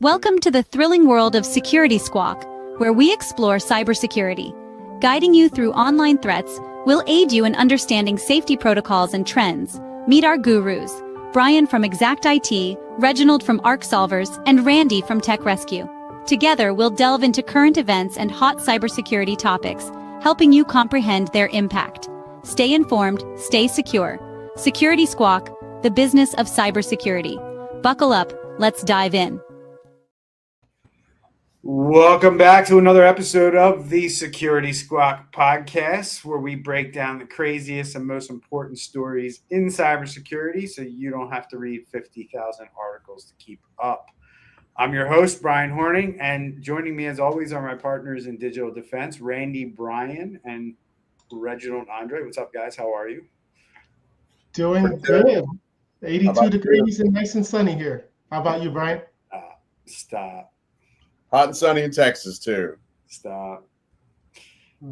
Welcome to the thrilling world of Security Squawk, where we explore cybersecurity. Guiding you through online threats, we'll aid you in understanding safety protocols and trends. Meet our gurus, Bryan from Exact IT, Reginald from Arc Solvers, and Randy from Tech Rescue. Together, we'll delve into current events and hot cybersecurity topics, helping you comprehend their impact. Stay informed, stay secure. Security Squawk, the business of cybersecurity. Buckle up, let's dive in. Welcome back to another episode of the Security Squawk Podcast, where we break down the craziest and most important stories in cybersecurity so you don't have to read 50,000 articles to keep up. I'm your host, Bryan Hornung, and joining me as always are my partners in digital defense, Randy, Bryan, and Reginald Andre. What's up, guys? How are you? Doing good. 82 degrees and nice and sunny here. How about you, Bryan? Stop. Hot and sunny in Texas, too. Stop.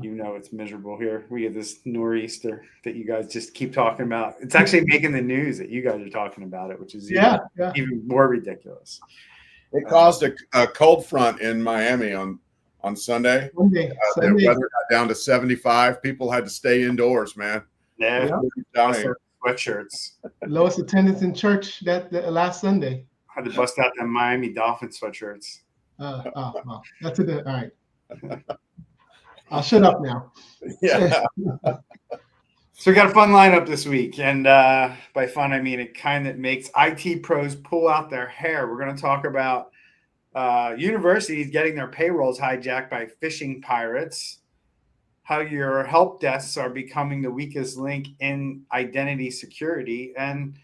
You know it's miserable here. We get this nor'easter that you guys just keep talking about. It's actually making the news that you guys are talking about it, which is even more ridiculous. It caused a cold front in Miami on Sunday. The weather got down to 75. People had to stay indoors, man. Yeah. Sweatshirts. Lowest attendance in church that last Sunday. Had to bust out the Miami Dolphin sweatshirts. Well, that's it. All right. I'll shut up now. Yeah. So we got a fun lineup this week, and by fun I mean it kind of makes IT pros pull out their hair. We're going to talk about universities getting their payrolls hijacked by phishing pirates, how your help desks are becoming the weakest link in identity security, and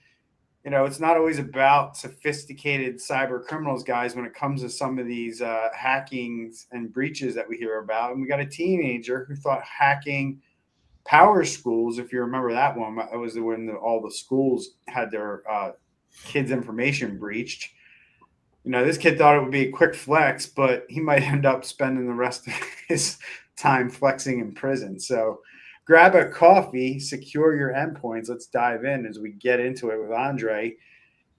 it's not always about sophisticated cyber criminals, guys, when it comes to some of these hackings and breaches that we hear about. And we got a teenager who thought hacking power schools, if you remember that one, that was when all the schools had their kids' information breached. This kid thought it would be a quick flex, but he might end up spending the rest of his time flexing in prison. So grab a coffee, secure your endpoints. Let's dive in as we get into it with Andre.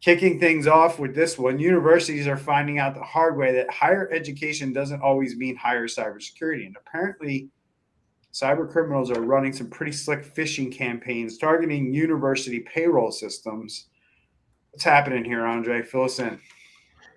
Kicking things off with this one, universities are finding out the hard way that higher education doesn't always mean higher cybersecurity. And apparently, cyber criminals are running some pretty slick phishing campaigns targeting university payroll systems. What's happening here, Andre? Fill us in.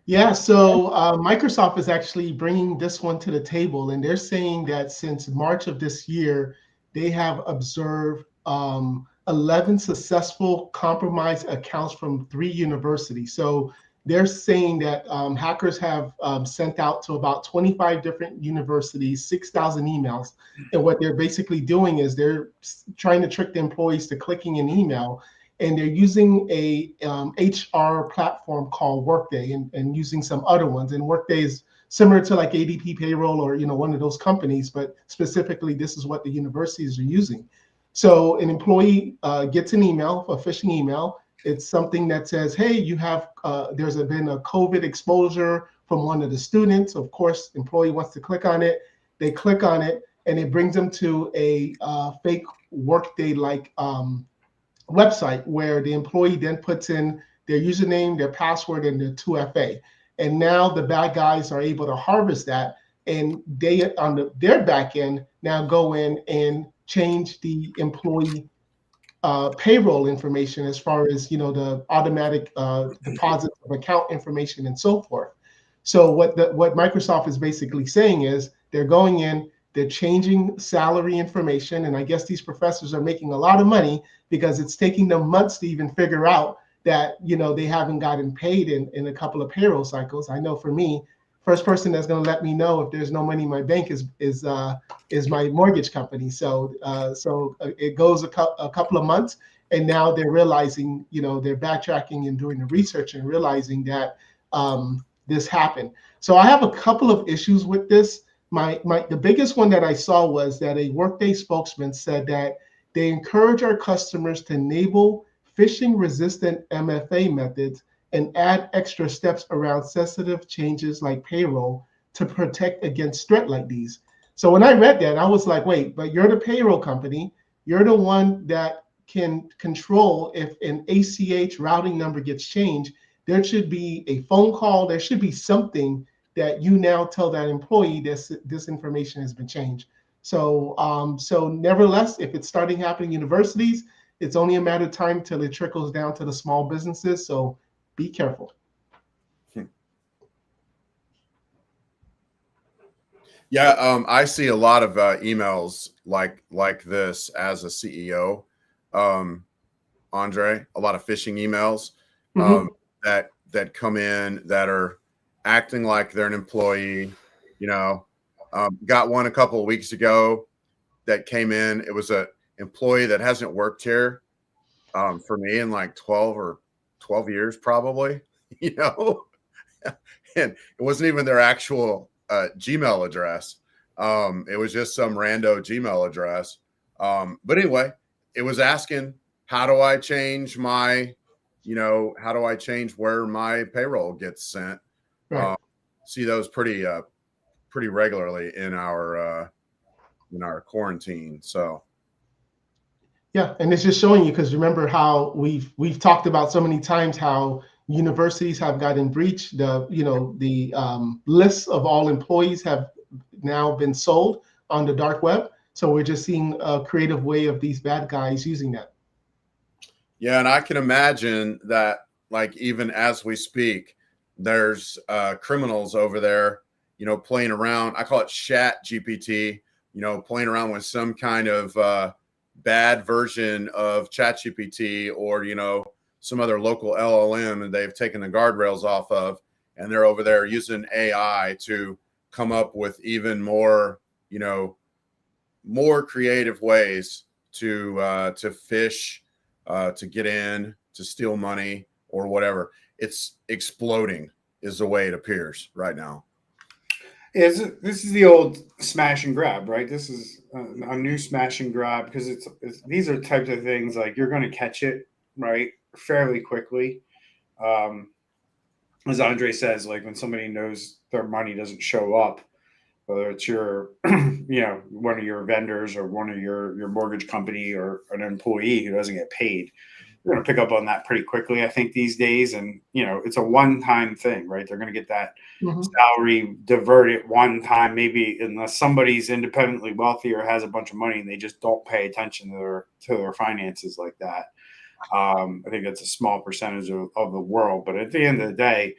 Yeah, so Microsoft is actually bringing this one to the table, and they're saying that since March of this year, they have observed 11 successful compromised accounts from 3 universities. So they're saying that hackers have sent out to about 25 different universities, 6,000 emails. And what they're basically doing is they're trying to trick the employees to clicking an email. And they're using a HR platform called Workday and using some other ones. And Workday is similar to like ADP Payroll or one of those companies, but specifically this is what the universities are using. So an employee gets an email, a phishing email. It's something that says, hey, you have there's been a COVID exposure from one of the students. Of course, the employee wants to click on it. They click on it, and it brings them to a fake Workday-like website where the employee then puts in their username, their password, and their 2FA. And now the bad guys are able to harvest that, and they on their back end now go in and change the employee payroll information as far as the automatic deposit of account information and so forth. So what Microsoft is basically saying is they're going in, they're changing salary information, and I guess these professors are making a lot of money because it's taking them months to even figure out that they haven't gotten paid in a couple of payroll cycles. I know for me, first person that's going to let me know if there's no money in my bank is my mortgage company. So it goes a couple of months, and now they're realizing they're backtracking and doing the research and realizing that this happened. So I have a couple of issues with this. The biggest one that I saw was that a Workday spokesman said that they encourage our customers to enable phishing-resistant MFA methods and add extra steps around sensitive changes like payroll to protect against threats like these. So when I read that, I was like, wait, but you're the payroll company. You're the one that can control if an ACH routing number gets changed. there should be a phone call. There should be something that you now tell that employee this information has been changed. So, so nevertheless, if it's starting happening in universities, it's only a matter of time till it trickles down to the small businesses. So be careful. Yeah, I see a lot of emails like this as a CEO, Andre. A lot of phishing emails that come in that are acting like they're an employee. Got one a couple of weeks ago that came in. It was a employee that hasn't worked here for me in like 12 years probably. And it wasn't even their actual Gmail address. It was just some rando Gmail address. But anyway, it was asking, how do I change where my payroll gets sent? Right. See those pretty regularly in our quarantine. So yeah, and it's just showing you, because remember how we've talked about so many times how universities have gotten breached. The lists of all employees have now been sold on the dark web. So we're just seeing a creative way of these bad guys using that. Yeah, and I can imagine that, like, even as we speak, there's criminals over there, playing around. I call it Chat GPT, playing around with some kind of bad version of Chat GPT or, some other local LLM, and they've taken the guardrails off of, and they're over there using AI to come up with even more, more creative ways to phish, to get in, to steal money or whatever. It's exploding is the way it appears right now. This is the old smash and grab, right? This is a new smash and grab, because these are types of things like you're going to catch it, right, fairly quickly. As Andre says, like when somebody knows their money doesn't show up, whether it's your, one of your vendors or one of your mortgage company or an employee who doesn't get paid, you're going to pick up on that pretty quickly, I think, these days. And, it's a one-time thing, right? They're going to get that salary diverted one time, maybe, unless somebody's independently wealthy or has a bunch of money and they just don't pay attention to their finances like that. I think that's a small percentage of the world. But at the end of the day,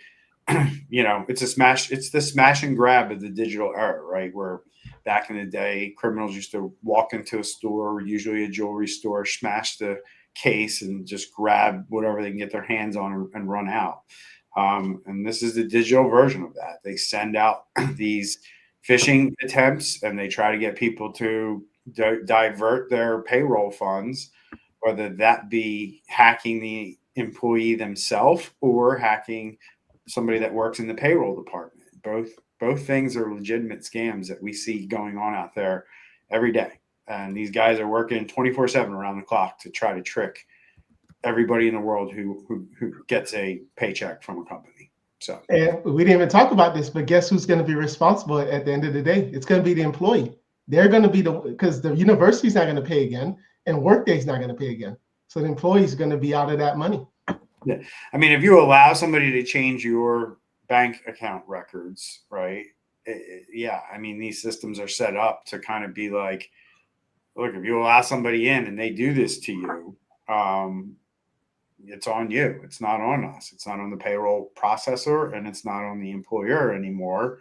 it's the smash and grab of the digital era, right? Where back in the day, criminals used to walk into a store, usually a jewelry store, smash the case and just grab whatever they can get their hands on and run out. And this is the digital version of that. They send out these phishing attempts and they try to get people to divert their payroll funds, whether that be hacking the employee themselves or hacking somebody that works in the payroll department. Both things are legitimate scams that we see going on out there every day. And these guys are working 24/7 around the clock to try to trick everybody in the world who gets a paycheck from a company. So, and we didn't even talk about this, but guess who's going to be responsible at the end of the day? It's going to be the employee. They're going to be because the university's not going to pay again and Workday's not going to pay again. So the employee's going to be out of that money. Yeah. I mean, if you allow somebody to change your bank account records, right? I mean, these systems are set up to kind of be like, look, if you allow somebody in and they do this to you, it's on you. It's not on us. It's not on the payroll processor, and it's not on the employer anymore.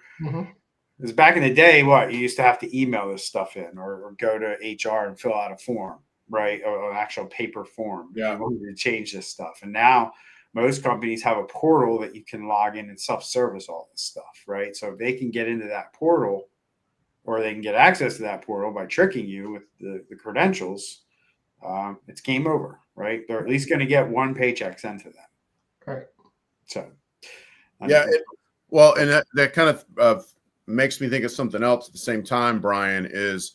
Because back in the day, you used to have to email this stuff in or go to HR and fill out a form, right? Or an actual paper form. Yeah. To change this stuff. And now most companies have a portal that you can log in and self-service all this stuff, right? So if they can get into that portal, or they can get access to that portal by tricking you with the credentials, it's game over, right? They're at least going to get one paycheck sent to them. Right. So, yeah. And that kind of makes me think of something else at the same time, Bryan, is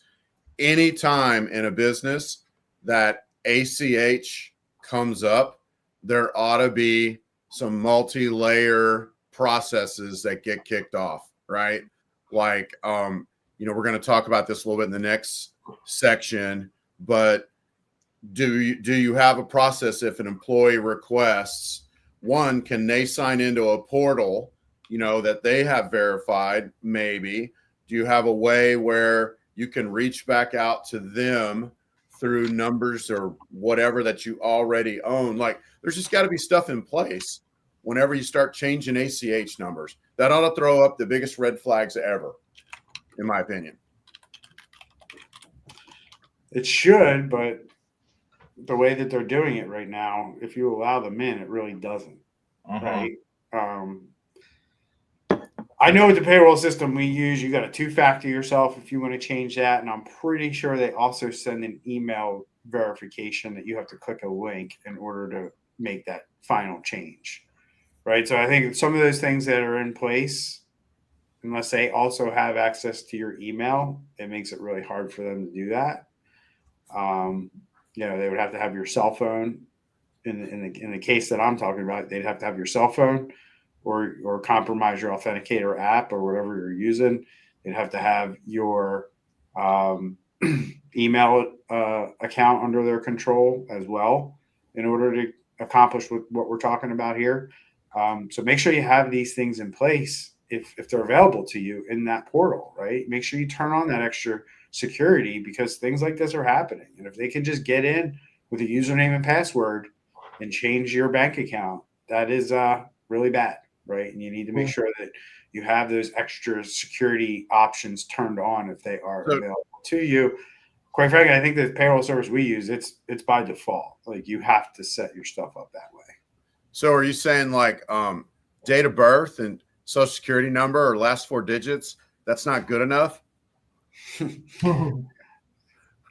any time in a business that ACH comes up, there ought to be some multi-layer processes that get kicked off, right? Like, we're going to talk about this a little bit in the next section, but do you have a process if an employee requests one, can they sign into a portal, that they have verified? Maybe. Do you have a way where you can reach back out to them through numbers or whatever that you already own? Like, there's just got to be stuff in place whenever you start changing ACH numbers. That ought to throw up the biggest red flags ever, in my opinion. It should, but the way that they're doing it right now, if you allow them in, it really doesn't. Right? I know with the payroll system we use, you got a 2-factor yourself if you want to change that. And I'm pretty sure they also send an email verification that you have to click a link in order to make that final change. Right. So I think some of those things that are in place, unless they also have access to your email, it makes it really hard for them to do that. They would have to have your cell phone. In the case that I'm talking about, they'd have to have your cell phone or compromise your authenticator app or whatever you're using. They'd have to have your email account under their control as well in order to accomplish what we're talking about here. So make sure you have these things in place if they're available to you in that portal, right? Make sure you turn on that extra security because things like this are happening. And if they can just get in with a username and password and change your bank account, that is really bad, right? And you need to make sure that you have those extra security options turned on if they are available to you. Quite frankly, I think the payroll service we use, it's by default. Like, you have to set your stuff up that way. So are you saying like date of birth and social security number or last 4 digits, that's not good enough?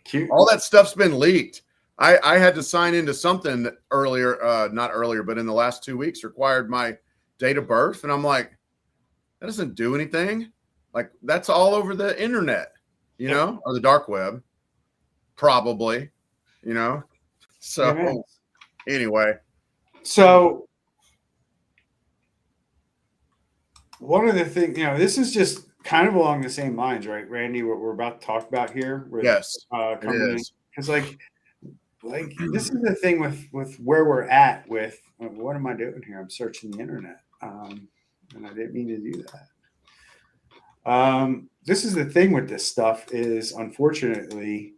Cute. All that stuff's been leaked. I had to sign into something that not earlier, but in the last 2 weeks required my date of birth. And I'm like, that doesn't do anything. Like, that's all over the internet, or the dark web, probably, So anyway. So one of the things, this is just kind of along the same lines, right, Randy, what we're about to talk about here. Yes, it is. Because like this is the thing with where we're at with, what am I doing here? I'm searching the internet. And I didn't mean to do that. This is the thing with this stuff is, unfortunately,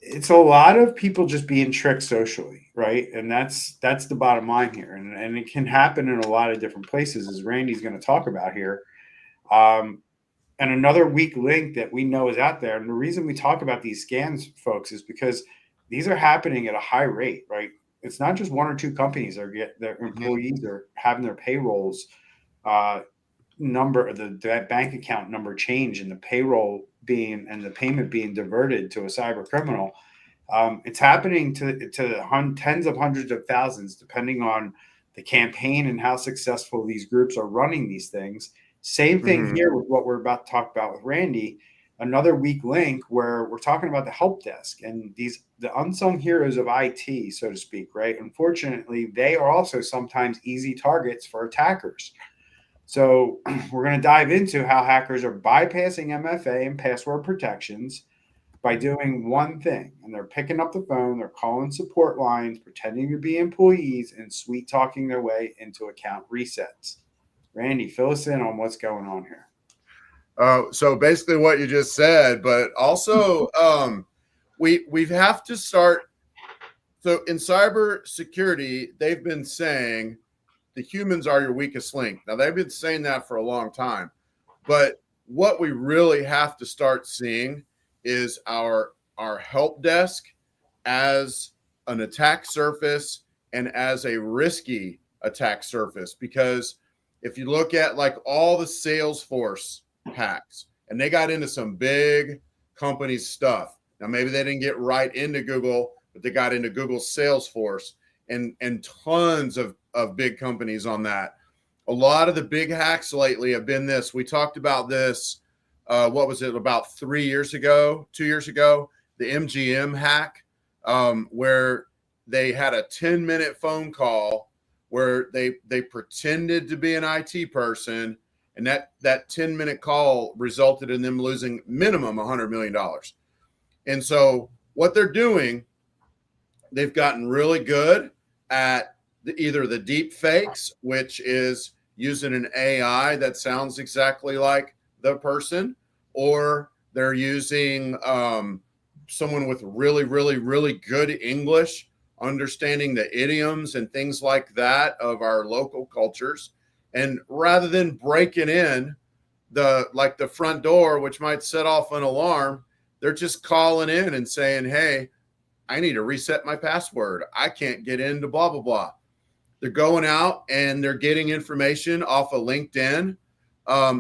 it's a lot of people just being tricked socially, right? And that's the bottom line here. And it can happen in a lot of different places, as Randy's going to talk about here. And another weak link that we know is out there. And the reason we talk about these scams, folks, is because these are happening at a high rate, right? It's not just 1 or 2 companies that their employees are having their payrolls number, that bank account number change, and the payroll and the payment being diverted to a cyber criminal. It's happening to tens of hundreds of thousands, depending on the campaign and how successful these groups are running these things. Same thing here with what we're about to talk about with Randy. Another weak link where we're talking about the help desk and the unsung heroes of IT, so to speak, right? Unfortunately, they are also sometimes easy targets for attackers. So we're going to dive into how hackers are bypassing MFA and password protections by doing one thing. And they're picking up the phone, they're calling support lines, pretending to be employees, and sweet talking their way into account resets. Randy, fill us in on what's going on here. So basically what you just said, but also we have to start. So in cyber security, they've been saying the humans are your weakest link. Now, they've been saying that for a long time, but what we really have to start seeing is our help desk as an attack surface and as a risky attack surface. Because if you look at like all the Salesforce hacks, and they got into some big companies stuff. Now, maybe they didn't get right into Google, but they got into Google's Salesforce and tons of big companies on that. A lot of the big hacks lately have been this. We talked about this, what was it, about 2 years ago, the MGM hack, where they had a 10-minute phone call where they pretended to be an IT person, and that 10-minute call resulted in them losing minimum $100 million. And so what they're doing, they've gotten really good at either the deep fakes, which is using an AI that sounds exactly like the person, or they're using someone with really, really, really good English, understanding the idioms and things like that of our local cultures. And rather than breaking in the front door, which might set off an alarm, they're just calling in and saying, hey, I need to reset my password. I can't get into blah, blah, blah. They're going out and they're getting information off of LinkedIn.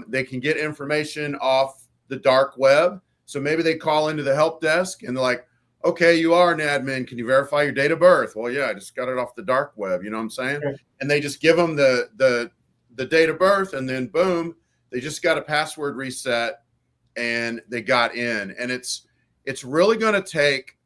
They can get information off the dark web. So maybe they call into the help desk and they're like, okay, you are an admin. Can you verify your date of birth? Well, yeah, I just got it off the dark web. You know what I'm saying? Okay. And they just give them the date of birth, and then boom, they just got a password reset and they got in. And it's really going to take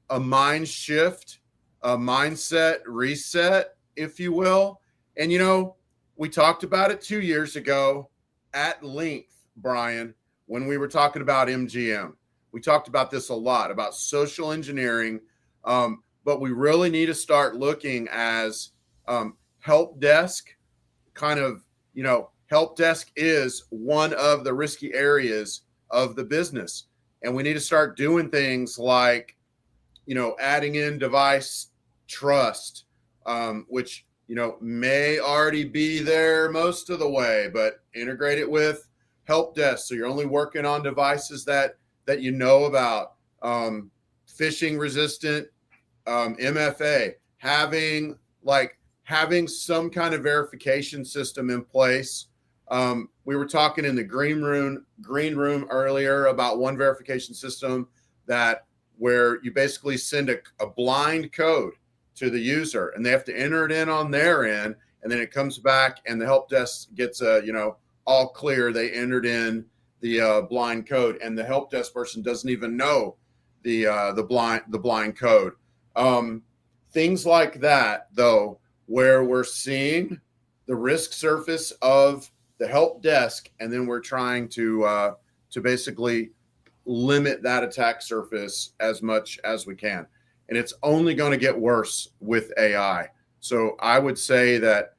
a mind shift, a mindset reset, if you will. And, you know, we talked about it 2 years ago at length, Bryan, when we were talking about MGM. We talked about this a lot, about social engineering, but we really need to start looking as help desk kind of, you know, help desk is one of the risky areas of the business. And we need to start doing things like, you know, adding in device trust, which, you know, may already be there most of the way, but integrate it with help desk. So you're only working on devices that you know about, phishing resistant, MFA, having some kind of verification system in place. We were talking in the green room earlier about one verification system where you basically send a blind code to the user and they have to enter it in on their end, and then it comes back and the help desk gets all clear. They entered in the blind code, and the help desk person doesn't even know the blind code. Things like that, though, where we're seeing the risk surface of the help desk, and then we're trying to basically limit that attack surface as much as we can. And it's only going to get worse with AI. So I would say that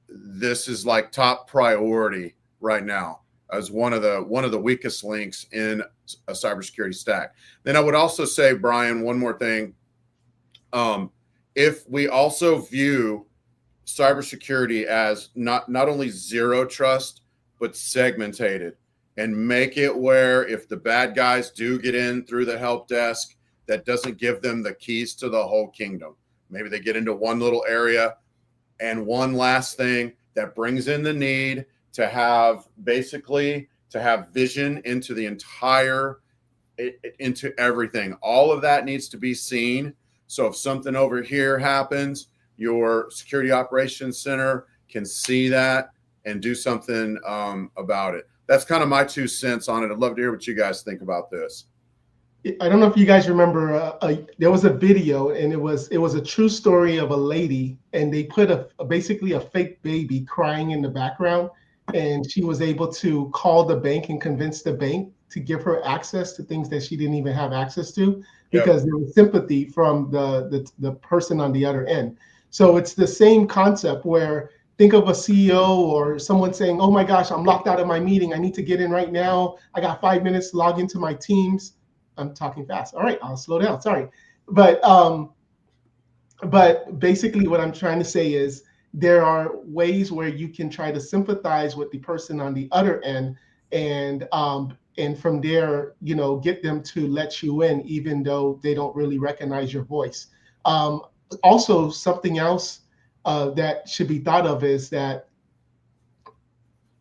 this is like top priority right now as one of the weakest links in a cybersecurity stack. Then I would also say, Bryan, one more thing. If we also view cybersecurity as not only zero trust, but segmented, and make it where if the bad guys do get in through the help desk, that doesn't give them the keys to the whole kingdom. Maybe they get into one little area. And one last thing, that brings in the need to have vision into the into everything. All of that needs to be seen. So if something over here happens, your security operations center can see that and do something about it. That's kind of my 2 cents on it. I'd love to hear what you guys think about this. I don't know if you guys remember, there was a video, and it was a true story of a lady, and they put basically a fake baby crying in the background, and she was able to call the bank and convince the bank to give her access to things that she didn't even have access to, because there was sympathy from the person on the other end. So it's the same concept where, think of a CEO or someone saying, oh my gosh, I'm locked out of my meeting. I need to get in right now. I got 5 minutes to log into my Teams. I'm talking fast. All right, I'll slow down. Sorry. But basically what I'm trying to say is there are ways where you can try to sympathize with the person on the other end, and from there, you know, get them to let you in, even though they don't really recognize your voice. Also, something else that should be thought of is that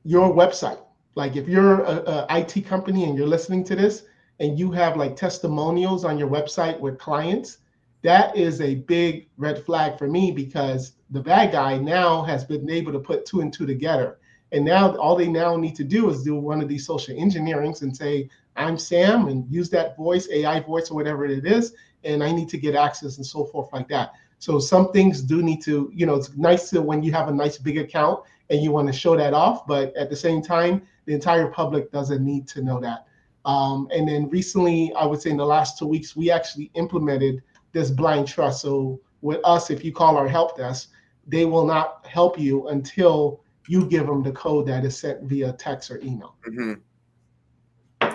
your website, like if you're a IT company and you're listening to this, and you have like testimonials on your website with clients, that is a big red flag for me, because the bad guy now has been able to put 2 and 2 together. And now all they now need to do is do one of these social engineerings and say, I'm Sam, and use that voice, AI voice or whatever it is, and I need to get access and so forth like that. So some things do need to, you know, it's nice to when you have a nice big account and you want to show that off, but at the same time, the entire public doesn't need to know that. And then recently, I would say in the last 2 weeks, we actually implemented this blind trust. So with us, if you call our help desk, they will not help you until you give them the code that is sent via text or email.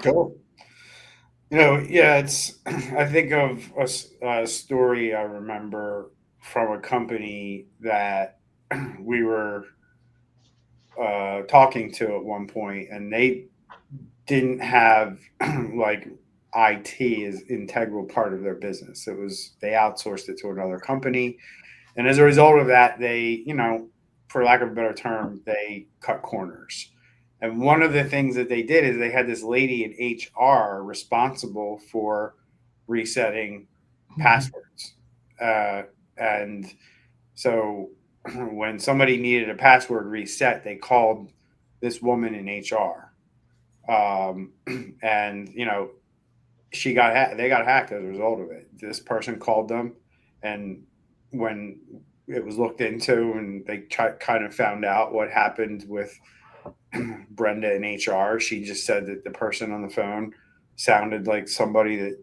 Cool. Yeah, I think of a story I remember from a company that we were talking to at one point, and they didn't have like IT as integral part of their business. They outsourced it to another company, and as a result of that, they, for lack of a better term, they cut corners. And one of the things that they did is they had this lady in HR responsible for resetting passwords. And so when somebody needed a password reset, they called this woman in HR. And, they got hacked as a result of it. This person called them, and when it was looked into and they kind of found out what happened with Brenda in HR, she just said that the person on the phone sounded like somebody that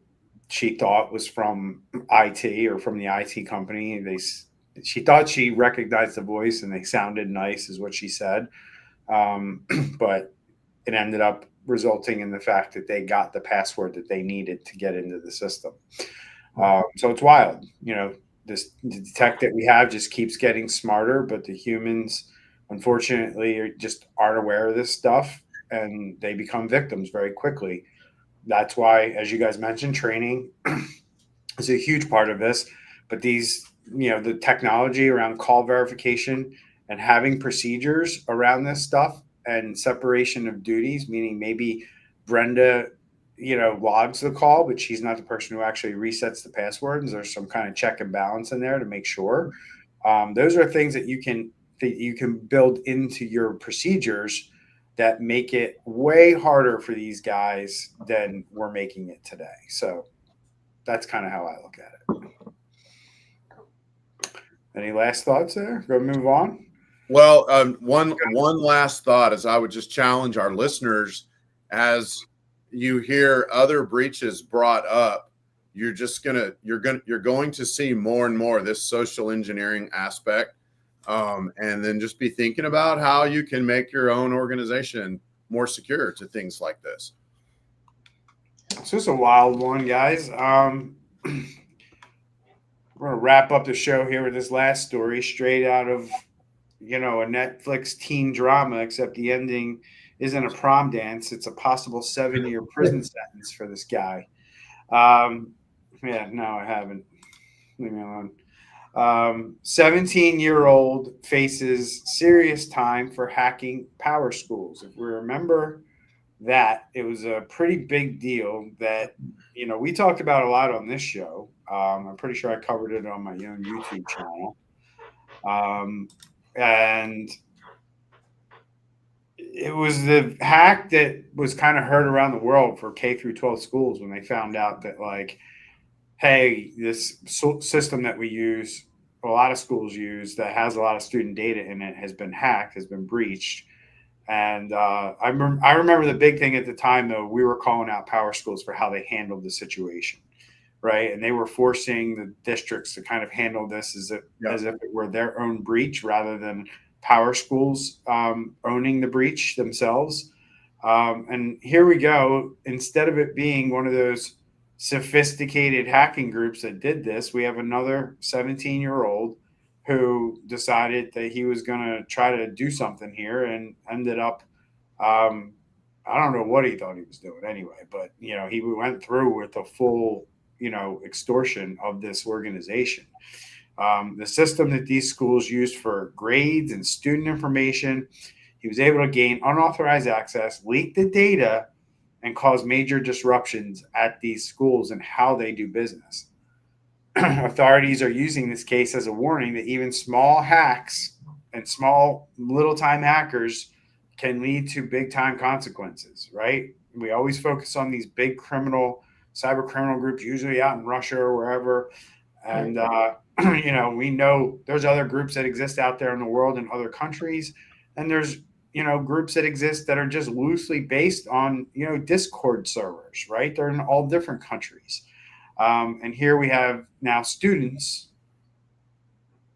she thought was from IT or from the IT company. She thought she recognized the voice and they sounded nice, is what she said. But it ended up resulting in the fact that they got the password that they needed to get into the system. So it's wild. The tech that we have just keeps getting smarter, but the humans, unfortunately, just aren't aware of this stuff, and they become victims very quickly. That's why, as you guys mentioned, training is a huge part of this. But the technology around call verification and having procedures around this stuff and separation of duties, meaning maybe Brenda, logs the call, but she's not the person who actually resets the passwords. There's some kind of check and balance in there to make sure. Those are things that you can build into your procedures that make it way harder for these guys than we're making it today. So that's kind of how I look at it. Any last thoughts there? Go move on. Well, one last thought is I would just challenge our listeners, as you hear other breaches brought up, you're going to see more and more this social engineering aspect. And then just be thinking about how you can make your own organization more secure to things like this. It's just a wild one, guys. We're going to wrap up the show here with this last story, straight out of, a Netflix teen drama, except the ending isn't a prom dance. It's a possible 7-year prison sentence for this guy. No, I haven't. Leave me alone. 17-year-old faces serious time for hacking power schools. If we remember that, it was a pretty big deal that, we talked about a lot on this show. I'm pretty sure I covered it on my own YouTube channel. And it was the hack that was kind of heard around the world for K through 12 schools when they found out that, like, hey, this system that we use, a lot of schools use, that has a lot of student data in it, has been hacked, has been breached. And I remember the big thing at the time, though, we were calling out power schools for how they handled the situation, right? And they were forcing the districts to kind of handle this as if it were their own breach rather than power schools owning the breach themselves. And here we go. Instead of it being one of those sophisticated hacking groups that did this, we have another 17-year-old who decided that he was going to try to do something here and ended up, I don't know what he thought he was doing anyway, but, he went through with the full, extortion of this organization. The system that these schools used for grades and student information, he was able to gain unauthorized access, leak the data, and cause major disruptions at these schools and how they do business. Authorities are using this case as a warning that even small hacks and small little-time hackers can lead to big-time consequences, right? We always focus on these big cyber criminal groups, usually out in Russia or wherever. And, we know there's other groups that exist out there in the world in other countries. And there's, groups that exist that are just loosely based on, Discord servers, right? They're in all different countries. And here we have now students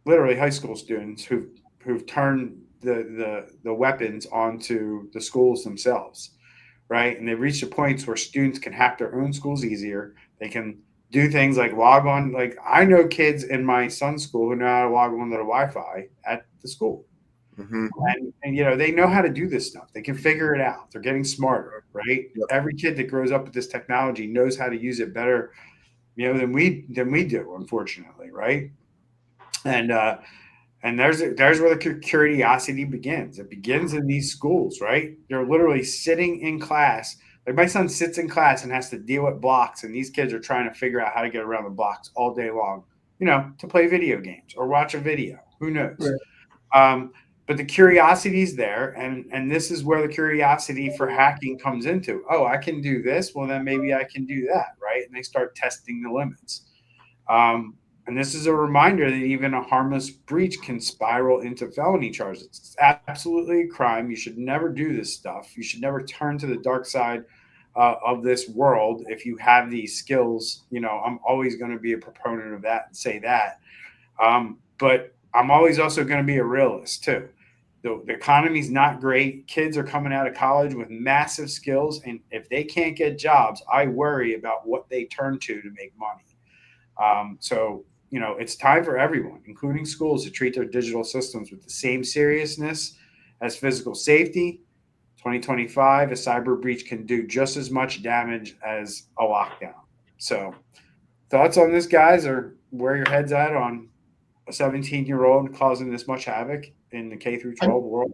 literally high school students who've turned the weapons onto the schools themselves, right? And they've reached the points where students can hack their own schools easier. They can do things like log on. Like I know kids in my son's school who know how to log on to the Wi-Fi at the school. Mm-hmm. And you know, they know how to do this stuff. They can figure it out. They're getting smarter, right? Yep. Every kid that grows up with this technology knows how to use it better, you know, than we do, unfortunately, right? And there's where the curiosity begins. It begins in these schools, right? They're literally sitting in class. Like my son sits in class and has to deal with blocks, and these kids are trying to figure out how to get around the blocks all day long, you know, to play video games or watch a video. Who knows? Right. But the curiosity is there, and this is where the curiosity for hacking comes into. Oh, I can do this. Well, then maybe I can do that, right? And they start testing the limits. And this is a reminder that even a harmless breach can spiral into felony charges. It's absolutely a crime. You should never do this stuff. You should never turn to the dark side of this world if you have these skills. You know, I'm always going to be a proponent of that and say that. But I'm always also going to be a realist too. The economy's not great. Kids are coming out of college with massive skills, and if they can't get jobs, I worry about what they turn to make money. So, you know, it's time for everyone, including schools, to treat their digital systems with the same seriousness as physical safety. 2025, a cyber breach can do just as much damage as a lockdown. So, thoughts on this, guys, or where your head's at on a 17-year-old causing this much havoc in the K through 12 world?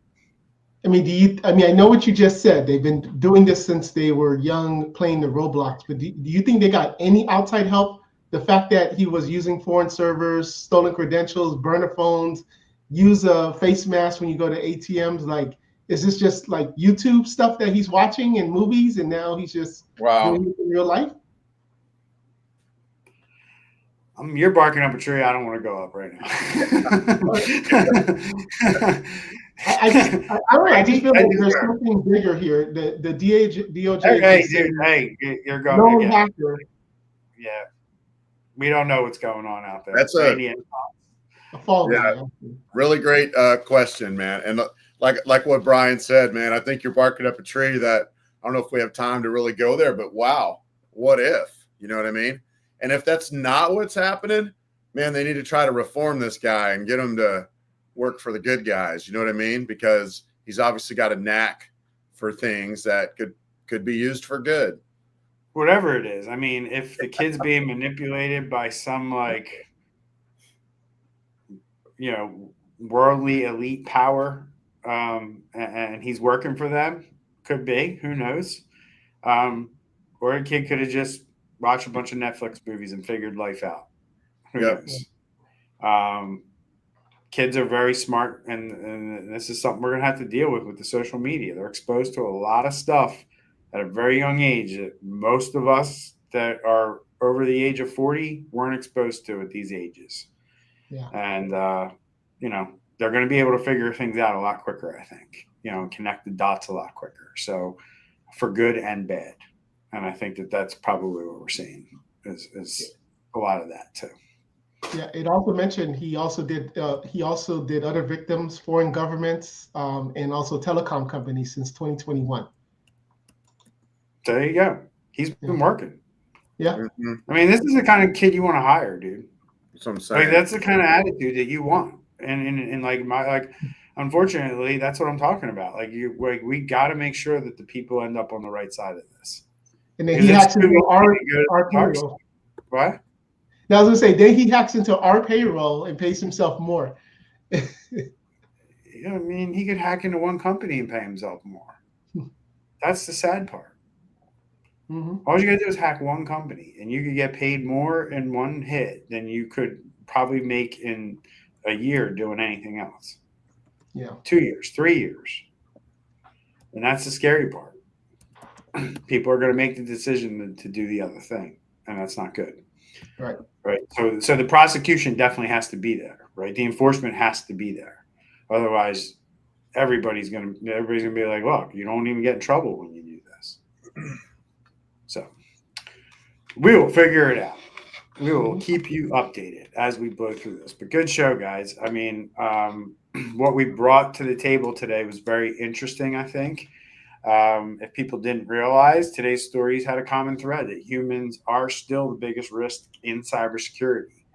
I mean, I know what you just said. They've been doing this since they were young, playing the Roblox. But do you think they got any outside help? The fact that he was using foreign servers, stolen credentials, burner phones, use a face mask when you go to ATMs. Like, is this just like YouTube stuff that he's watching in movies, and now he's just doing it in real life? You're barking up a tree. I don't want to go up right now. I just feel like there's something bigger here. The DOJ. Hey, dude, hey, you're going. No hacker. Yeah, we don't know what's going on out there. That's really great question, man. And like what Bryan said, man, I think you're barking up a tree that I don't know if we have time to really go there, but wow, what if? You know what I mean? And if that's not what's happening, man, they need to try to reform this guy and get him to work for the good guys. You know what I mean? Because he's obviously got a knack for things that could be used for good. Whatever it is. I mean, if the kid's being manipulated by some, like, you know, worldly elite power, and he's working for them, could be, who knows? Or a kid could have just watched a bunch of Netflix movies and figured life out. Who knows? Kids are very smart, and this is something we're going to have to deal with the social media. They're exposed to a lot of stuff at a very young age that most of us that are over the age of 40 weren't exposed to at these ages. Yeah. And, you know, they're going to be able to figure things out a lot quicker, I think, you know, and connect the dots a lot quicker. So for good and bad. And I think that's probably what we're seeing is a lot of that too. Yeah, it also mentioned he also did other victims, foreign governments, and also telecom companies since 2021. There you go. He's been working. Yeah. Mm-hmm. I mean, this is the kind of kid you want to hire, dude. That's what I'm saying. Like, that's the kind of attitude that you want. And unfortunately, that's what I'm talking about. We got to make sure that the people end up on the right side of this. And then he hacks into our payroll. What? Now, I was going to say, then he hacks into our payroll and pays himself more. I mean, he could hack into one company and pay himself more. That's the sad part. Mm-hmm. All you got to do is hack one company, and you could get paid more in one hit than you could probably make in a year doing anything else. Yeah. 2 years, 3 years. And that's the scary part. People are going to make the decision to do the other thing, and that's not good. Right. Right. So the prosecution definitely has to be there, right? The enforcement has to be there. Otherwise, everybody's going to be like, look, you don't even get in trouble when you do this. So we will figure it out. We will keep you updated as we blow through this. But good show, guys. I mean, what we brought to the table today was very interesting, I think. If people didn't realize, today's stories had a common thread that humans are still the biggest risk in cybersecurity.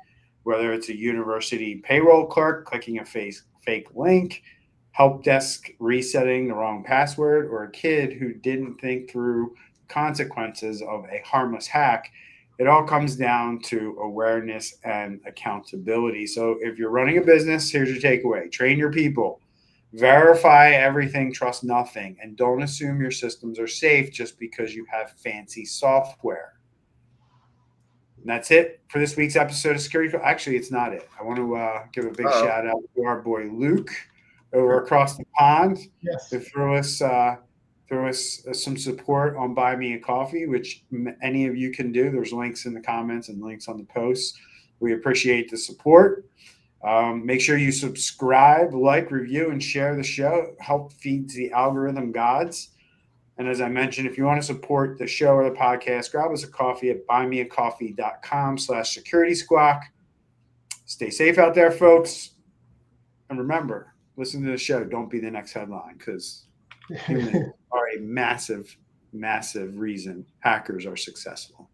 Whether it's a university payroll clerk clicking a fake link, help desk resetting the wrong password, or a kid who didn't think through consequences of a harmless hack, it all comes down to awareness and accountability. So if you're running a business, here's your takeaway. Train your people. Verify everything, trust nothing, and don't assume your systems are safe just because you have fancy software. And that's it for this week's episode of Security. Actually, it's not it. I want to give a big shout out to our boy Luke over across the pond. Yes. To throw us some support on Buy Me a Coffee, which any of you can do. There's links in the comments and links on the posts. We appreciate the support. Make sure you subscribe, like, review, and share the show. Help feed the algorithm gods. And as I mentioned, if you want to support the show or the podcast, grab us a coffee at buymeacoffee.com/Security Squawk. Stay safe out there, folks. And remember, listen to the show. Don't be the next headline, because humans are a massive, massive reason hackers are successful.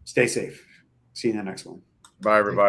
Stay safe. See you in the next one. Bye, everybody.